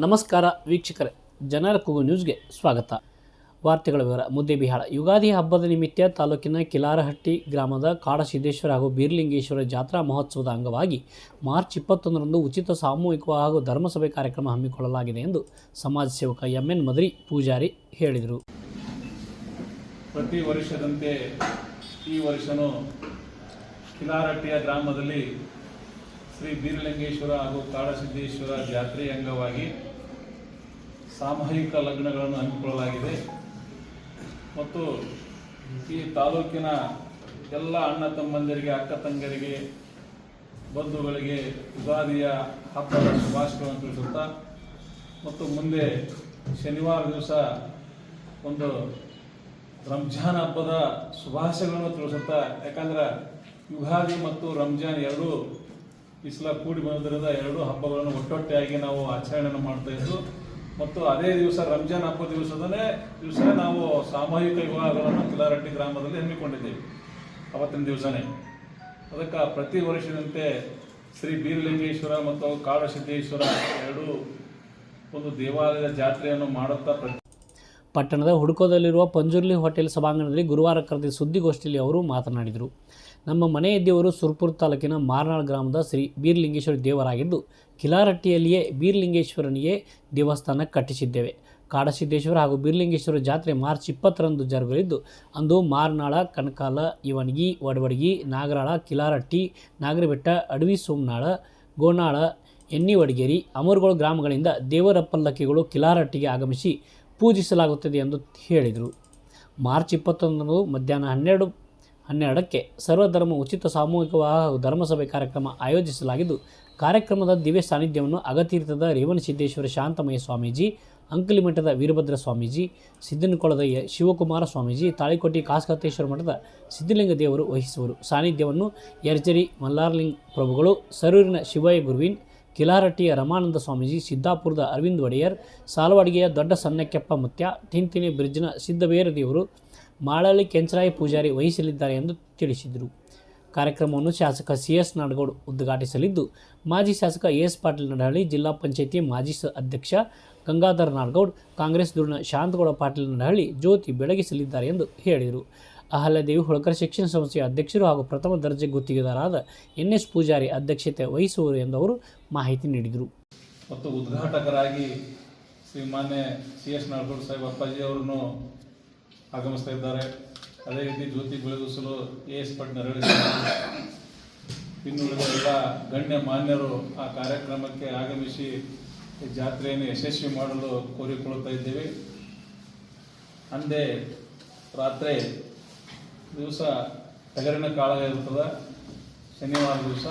ನಮಸ್ಕಾರ ವೀಕ್ಷಕರೇ, ಜನರ ಕೂಗು ನ್ಯೂಸ್ಗೆ ಸ್ವಾಗತ. ವಾರ್ತೆಗಳ ವಿವರ. ಮುದ್ದೇಬಿಹಾಳ ಯುಗಾದಿ ಹಬ್ಬದ ನಿಮಿತ್ತ ತಾಲೂಕಿನ ಕಿಲಾರಹಟ್ಟಿ ಗ್ರಾಮದ ಕಾಡಸಿದ್ದೇಶ್ವರ ಹಾಗೂ ಬೀರಲಿಂಗೇಶ್ವರ ಜಾತ್ರಾ ಮಹೋತ್ಸವದ ಅಂಗವಾಗಿ ಮಾರ್ಚ್ 21ರಂದು ಉಚಿತ ಸಾಮೂಹಿಕ ಹಾಗೂ ಧರ್ಮಸಭೆ ಕಾರ್ಯಕ್ರಮ ಹಮ್ಮಿಕೊಳ್ಳಲಾಗಿದೆ ಎಂದು ಸಮಾಜ ಸೇವಕ MN ಮದರಿ ಪೂಜಾರಿ ಹೇಳಿದರು. ಪ್ರತಿ ವರ್ಷದಂತೆ ಈ ವರ್ಷವೂ ಕಿಲಾರಹಟ್ಟಿಯ ಗ್ರಾಮದಲ್ಲಿ ಶ್ರೀ ಬೀರಲಿಂಗೇಶ್ವರ ಹಾಗೂ ಕಾಡಸಿದ್ದೇಶ್ವರ ಜಾತ್ರೆಯ ಅಂಗವಾಗಿ ಸಾಮೂಹಿಕ ಲಗ್ನಗಳನ್ನು ಹಮ್ಮಿಕೊಳ್ಳಲಾಗಿದೆ ಮತ್ತು ಈ ತಾಲೂಕಿನ ಎಲ್ಲ ಅಣ್ಣ ತಮ್ಮಂದಿರಿಗೆ, ಅಕ್ಕ ತಂಗರಿಗೆ, ಬಂಧುಗಳಿಗೆ ಯುಗಾದಿಯ ಹಬ್ಬದ ಶುಭಾಶಯಗಳನ್ನು ತಿಳಿಸುತ್ತಾ ಮತ್ತು ಮುಂದೆ ಶನಿವಾರ ದಿವಸ ಒಂದು ರಂಜಾನ್ ಹಬ್ಬದ ಶುಭಾಶಯಗಳನ್ನು ತಿಳಿಸುತ್ತಾ, ಯಾಕಂದ್ರೆ ಯುಗಾದಿ ಮತ್ತು ರಂಜಾನ್ ಎರಡೂ ಈ ಸಲ ಕೂಡಿ ಬಂದಿರೋದ ಎರಡೂ ಹಬ್ಬಗಳನ್ನು ಒಟ್ಟೊಟ್ಟಾಗಿ ನಾವು ಆಚರಣೆಯನ್ನು ಮಾಡ್ತಾ ಇದ್ದು ಮತ್ತು ಅದೇ ದಿವಸ ರಂಜಾನ್ ಹಬ್ಬ ದಿವಸ ನಾವು ಸಾಮೂಹಿಕ ವಿವಾಹಗಳನ್ನು ಕಿಲಾರಹಟ್ಟಿ ಗ್ರಾಮದಲ್ಲಿ ಹಮ್ಮಿಕೊಂಡಿದ್ದೇವೆ. ಅವತ್ತಿನ ದಿವಸನೇ ಅದಕ್ಕೆ ಪ್ರತಿ ವರ್ಷದಂತೆ ಶ್ರೀ ಬೀರಲಿಂಗೇಶ್ವರ ಮತ್ತು ಕಾಡಸಿದ್ದೇಶ್ವರ ಎರಡೂ ಒಂದು ದೇವಾಲಯದ ಜಾತ್ರೆಯನ್ನು ಮಾಡುತ್ತಾ ಪಟ್ಟಣದ ಹುಡುಕೋದಲ್ಲಿರುವ ಪಂಜುರ್ಲಿ ಹೋಟೆಲ್ ಸಭಾಂಗಣದಲ್ಲಿ ಗುರುವಾರ ಕರೆದ ಸುದ್ದಿಗೋಷ್ಠಿಯಲ್ಲಿ ಅವರು ಮಾತನಾಡಿದರು. ನಮ್ಮ ಮನೆಯ ದೇವರು ಸುರಪುರ ತಾಲೂಕಿನ ಮಾರ್ನಾಳ್ ಗ್ರಾಮದ ಶ್ರೀ ಬೀರಲಿಂಗೇಶ್ವರ ದೇವರಾಗಿದ್ದು, ಕಿಲಾರಹಟ್ಟಿಯಲ್ಲಿಯೇ ಬೀರಲಿಂಗೇಶ್ವರನಿಗೆ ದೇವಸ್ಥಾನ ಕಟ್ಟಿಸಿದ್ದೇವೆ. ಕಾಡಸಿದ್ದೇಶ್ವರ ಹಾಗೂ ಬೀರಲಿಂಗೇಶ್ವರ ಜಾತ್ರೆ ಮಾರ್ಚ್ 20ರಂದು ಜರುಗಲಿದ್ದು, ಅಂದು ಮಾರ್ನಾಳ, ಕನಕಾಲ, ಇವಣಗಿ, ವಡವಡಗಿ, ನಾಗರಾಳ, ಕಿಲಾರಹಟ್ಟಿ, ನಾಗರಬೆಟ್ಟ, ಅಡವಿ ಸೋಮನಾಳ, ಗೋನಾಳ, ಎನ್ನಿವಡಗೇರಿ, ಅಮರ್ಗೋಳ ಗ್ರಾಮಗಳಿಂದ ದೇವರ ಪಲ್ಲಕ್ಕಿಗಳು ಕಿಲಾರಹಟ್ಟಿಗೆ ಆಗಮಿಸಿ ಪೂಜಿಸಲಾಗುತ್ತದೆ ಎಂದು ಹೇಳಿದರು. ಮಾರ್ಚ್ 21ರಂದು ಮಧ್ಯಾಹ್ನ 12:12ಕ್ಕೆ ಸರ್ವಧರ್ಮ ಉಚಿತ ಸಾಮೂಹಿಕ ಹಾಗೂ ಧರ್ಮಸಭೆ ಕಾರ್ಯಕ್ರಮ ಆಯೋಜಿಸಲಾಗಿದ್ದು, ಕಾರ್ಯಕ್ರಮದ ದಿವ್ಯ ಸಾನ್ನಿಧ್ಯವನ್ನು ಅಗತೀರ್ಥದ ರೇವಣಸಿದ್ದೇಶ್ವರ ಶಾಂತಮಯ್ಯ ಸ್ವಾಮೀಜಿ, ಅಂಕಲಿಮಠದ ವೀರಭದ್ರ ಸ್ವಾಮೀಜಿ, ಸಿದ್ದನಕೊಳದ ಶಿವಕುಮಾರ ಸ್ವಾಮೀಜಿ, ತಾಳಿಕೋಟೆ ಕಾಸಕತೇಶ್ವರ ಮಠದ ಸಿದ್ಧಲಿಂಗ ದೇವರು ವಹಿಸುವರು. ಸಾನ್ನಿಧ್ಯವನ್ನು ಯರ್ಜರಿ ಮಲ್ಲಾರ್ಲಿಂಗ ಪ್ರಭುಗಳು, ಸರೂರಿನ ಶಿವಯ್ಯ ಗುರುವಿನ್, ಕಿಲಾರಹಟ್ಟಿಯ ರಮಾನಂದ ಸ್ವಾಮೀಜಿ, ಸಿದ್ದಾಪುರದ ಅರವಿಂದ್ ಒಡೆಯರ್, ಸಾಲವಾಡಿಗೆಯ ದೊಡ್ಡ ಸಣ್ಣಕ್ಕೆಪ್ಪ ಮುತ್ಯ, ತಿಂತಿನಿ ಬ್ರಿಡ್ಜ್ನ ಸಿದ್ದಬೇರ ದೇವರು, ಮಾಳಳ್ಳಿ ಕೆಂಚರಾಯ ಪೂಜಾರಿ ವಹಿಸಲಿದ್ದಾರೆ ಎಂದು ತಿಳಿಸಿದರು. ಕಾರ್ಯಕ್ರಮವನ್ನು ಶಾಸಕ CS ನಾಡಗೌಡ ಉದ್ಘಾಟಿಸಲಿದ್ದು, ಮಾಜಿ ಶಾಸಕ AS ಪಾಟೀಲ್ ನಡಹಳ್ಳಿ, ಜಿಲ್ಲಾ ಪಂಚಾಯಿತಿ ಮಾಜಿ ಅಧ್ಯಕ್ಷ ಗಂಗಾಧರ ನಾಡಗೌಡ, ಕಾಂಗ್ರೆಸ್ ಧುರೀಣ ಶಾಂತಗೌಡ ಪಾಟೀಲ್ ನಡಹಳ್ಳಿ ಜ್ಯೋತಿ ಬೆಳಗಿಸಲಿದ್ದಾರೆ ಎಂದು ಹೇಳಿದರು. ಅಹಲ್ಯಾದೇವಿ ಹೋಳ್ಕರ್ ಶಿಕ್ಷಣ ಸಂಸ್ಥೆಯ ಅಧ್ಯಕ್ಷರು ಹಾಗೂ ಪ್ರಥಮ ದರ್ಜೆ ಗುತ್ತಿಗೆದಾರರಾದ NS ಪೂಜಾರಿ ಅಧ್ಯಕ್ಷತೆ ವಹಿಸುವರು ಎಂದು ಅವರು ಮಾಹಿತಿ ನೀಡಿದರು. ಮತ್ತು ಉದ್ಘಾಟಕರಾಗಿ ಶ್ರೀಮಾನ್ಯ CS ನಾಡಗೌಡ ಸಾಹೇಬ್ ಅಪ್ಪಾಜಿ ಅವರನ್ನು ಆಗಮಿಸ್ತಾ ಇದ್ದಾರೆ. ಅದೇ ರೀತಿ ಜ್ಯೋತಿ ಬೆಳಗಿಸಲು AS ಪಾಟೀಲ್ ನರಳಿ, ಇನ್ನುಳಿದ ಎಲ್ಲ ಗಣ್ಯ ಮಾನ್ಯರು ಆ ಕಾರ್ಯಕ್ರಮಕ್ಕೆ ಆಗಮಿಸಿ ಈ ಜಾತ್ರೆಯನ್ನು ಯಶಸ್ವಿ ಮಾಡಲು ಕೋರಿಕೊಳ್ಳುತ್ತಾ ಇದ್ದೇವೆ. ಅಂದೇ ರಾತ್ರಿ ದಿವಸ ಟಗರಿನ ಕಾಳಗ ಇರುತ್ತದೆ, ಶನಿವಾರ ದಿವಸ,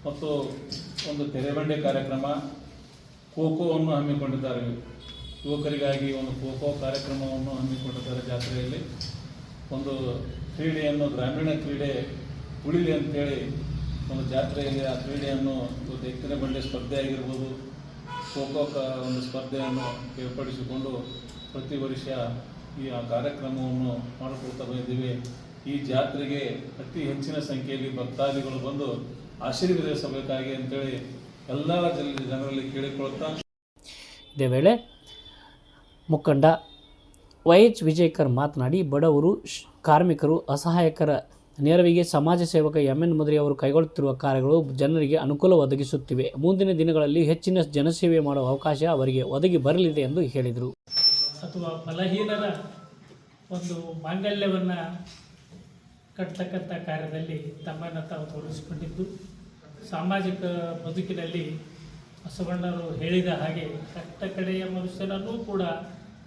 ಮತ್ತು ಒಂದು ತೆರೆಬಂಡೆ ಕಾರ್ಯಕ್ರಮ, ಖೋಖೋವನ್ನು ಹಮ್ಮಿಕೊಂಡಿದ್ದಾರೆ. ಯುವಕರಿಗಾಗಿ ಒಂದು ಖೋಖೋ ಕಾರ್ಯಕ್ರಮವನ್ನು ಹಮ್ಮಿಕೊಂಡಿದ್ದಾರೆ. ಜಾತ್ರೆಯಲ್ಲಿ ಒಂದು ಕ್ರೀಡೆಯನ್ನು, ಗ್ರಾಮೀಣ ಕ್ರೀಡೆ ಉಳಿಲಿ ಅಂತೇಳಿ ಒಂದು ಜಾತ್ರೆಯಲ್ಲಿ ಆ ಕ್ರೀಡೆಯನ್ನು ಇವತ್ತು ಎತ್ತಿನ ಬಂಡೆ ಸ್ಪರ್ಧೆ ಆಗಿರ್ಬೋದು, ಖೋಖೋ ಒಂದು ಸ್ಪರ್ಧೆಯನ್ನು ಏರ್ಪಡಿಸಿಕೊಂಡು ಪ್ರತಿ ವರ್ಷ ಈ ಕಾರ್ಯಕ್ರಮವನ್ನು ಮಾಡಿಕೊಳ್ತಾ ಬಂದಿದ್ದೀವಿ. ಈ ಜಾತ್ರೆಗೆ ಅತಿ ಹೆಚ್ಚಿನ ಸಂಖ್ಯೆಯಲ್ಲಿ ಭಕ್ತಾದಿಗಳು ಬಂದು ಆಶೀರ್ವದಿಸಬೇಕಾಗಿ ಅಂತೇಳಿ ಎಲ್ಲ ಜನರಲ್ಲಿ ಕೇಳಿಕೊಳ್ತಾ, ಇದೇ ವೇಳೆ ಮುಖಂಡ YH ವಿಜಯಕರ್ ಮಾತನಾಡಿ, ಬಡವರು, ಕಾರ್ಮಿಕರು, ಅಸಹಾಯಕರ ನೆರವಿಗೆ ಸಮಾಜ ಸೇವಕ MN ಮದರಿ ಅವರು ಕೈಗೊಳ್ಳುತ್ತಿರುವ ಕಾರ್ಯಗಳು ಜನರಿಗೆ ಅನುಕೂಲ ಒದಗಿಸುತ್ತಿವೆ. ಮುಂದಿನ ದಿನಗಳಲ್ಲಿ ಹೆಚ್ಚಿನ ಜನಸೇವೆ ಮಾಡುವ ಅವಕಾಶ ಅವರಿಗೆ ಒದಗಿ ಬರಲಿದೆ ಎಂದು ಹೇಳಿದರು. ಅಥವಾ ಬಲಹೀನರ ಒಂದು ಮಾಂಗಲ್ಯವನ್ನು ಕಟ್ಟತಕ್ಕಂಥ ಕಾರ್ಯದಲ್ಲಿ ತಮ್ಮನ್ನು ತಾವು ತೊಡಗಿಸಿಕೊಂಡಿದ್ದು, ಸಾಮಾಜಿಕ ಬದುಕಿನಲ್ಲಿ ಬಸವಣ್ಣರು ಹೇಳಿದ ಹಾಗೆ ಕಟ್ಟ ಕಡೆಯ ಮನುಷ್ಯನನ್ನೂ ಕೂಡ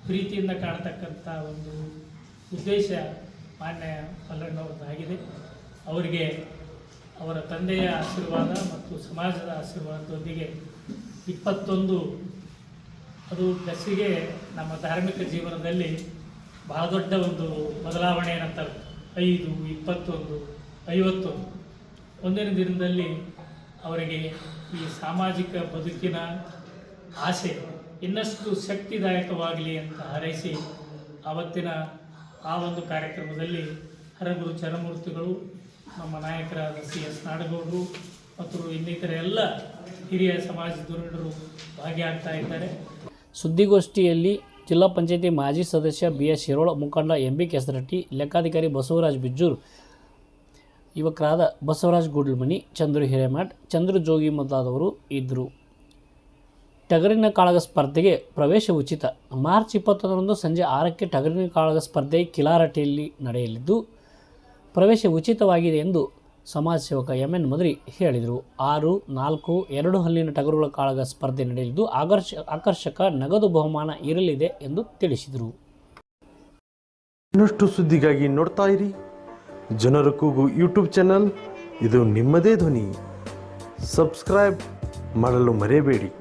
ಪ್ರೀತಿಯಿಂದ ಕಾಣತಕ್ಕಂಥ ಒಂದು ಉದ್ದೇಶ ಮಾನ್ಯ ಮಲ್ಲಣ್ಣವ್ರದ್ದಾಗಿದೆ. ಅವರಿಗೆ ಅವರ ತಂದೆಯ ಆಶೀರ್ವಾದ ಮತ್ತು ಸಮಾಜದ ಆಶೀರ್ವಾದದೊಂದಿಗೆ 21 ಅದು ಬೆಸಿಗೆ ನಮ್ಮ ಧಾರ್ಮಿಕ ಜೀವನದಲ್ಲಿ ಬಹಳ ದೊಡ್ಡ ಒಂದು ಬದಲಾವಣೆಯನ್ನು ತರುತ್ತೆ. 5, 21, 51 ಒಂದಿನ ದಿನದಲ್ಲಿ ಅವರಿಗೆ ಈ ಸಾಮಾಜಿಕ ಬದುಕಿನ ಆಸೆ ಇನ್ನಷ್ಟು ಶಕ್ತಿದಾಯಕವಾಗಲಿ ಅಂತ ಹಾರೈಸಿ ಆವತ್ತಿನ ಆ ಒಂದು ಕಾರ್ಯಕ್ರಮದಲ್ಲಿ ಹರಗುರು ಚರಮೂರ್ತಿಗಳು, ನಮ್ಮ ನಾಯಕರಾದ CS ನಾಡಗೌಡರು ಮತ್ತು ಇನ್ನಿತರ ಎಲ್ಲ ಹಿರಿಯ ಸಮಾಜ ಧುರೀಣರು ಭಾಗಿಯಾಗ್ತಾ ಇದ್ದಾರೆ. ಸುದ್ದಿಗೋಷ್ಠಿಯಲ್ಲಿ ಜಿಲ್ಲಾ ಪಂಚಾಯತಿ ಮಾಜಿ ಸದಸ್ಯ BS ಶಿರೋಳ, ಮುಖಂಡ MB ಕೆಸರಟ್ಟಿ, ಲೆಕ್ಕಾಧಿಕಾರಿ ಬಸವರಾಜ್ ಬಿಜ್ಜೂರ್, ಯುವಕರಾದ ಬಸವರಾಜ್ ಗುಡ್ಲಮನಿ, ಚಂದ್ರು ಹಿರೇಮಠ್, ಚಂದ್ರು ಜೋಗಿ ಮೊದಲಾದವರು ಇದ್ದರು. ಟಗರಿನ ಕಾಳಗ ಸ್ಪರ್ಧೆಗೆ ಪ್ರವೇಶ ಉಚಿತ. ಮಾರ್ಚ್ 21ರಂದು ಸಂಜೆ 6ಕ್ಕೆ ಟಗರಿನ ಕಾಳಗ ಸ್ಪರ್ಧೆ ಕಿಲಾರಟ್ಟಿಯಲ್ಲಿ ನಡೆಯಲಿದ್ದು ಪ್ರವೇಶ ಉಚಿತವಾಗಿದೆ ಎಂದು ಸಮಾಜ ಸೇವಕ MN ಮದ್ರಿ ಹೇಳಿದರು. 6, 4, 2 ಹಲ್ಲಿನ ಟಗರುಗಳ ಕಾಳಗ ಸ್ಪರ್ಧೆ ನಡೆಯಲಿದ್ದು ಆಕರ್ಷಕ ನಗದು ಬಹುಮಾನ ಇರಲಿದೆ ಎಂದು ತಿಳಿಸಿದರು. ಇನ್ನಷ್ಟು ಸುದ್ದಿಗಾಗಿ ನೋಡ್ತಾ ಇರಿ ಜನರ ಕೂಗು ಯೂಟ್ಯೂಬ್ ಚಾನಲ್. ಇದು ನಿಮ್ಮದೇ ಧ್ವನಿ. ಸಬ್ಸ್ಕ್ರೈಬ್ ಮಾಡಲು ಮರೆಯಬೇಡಿ.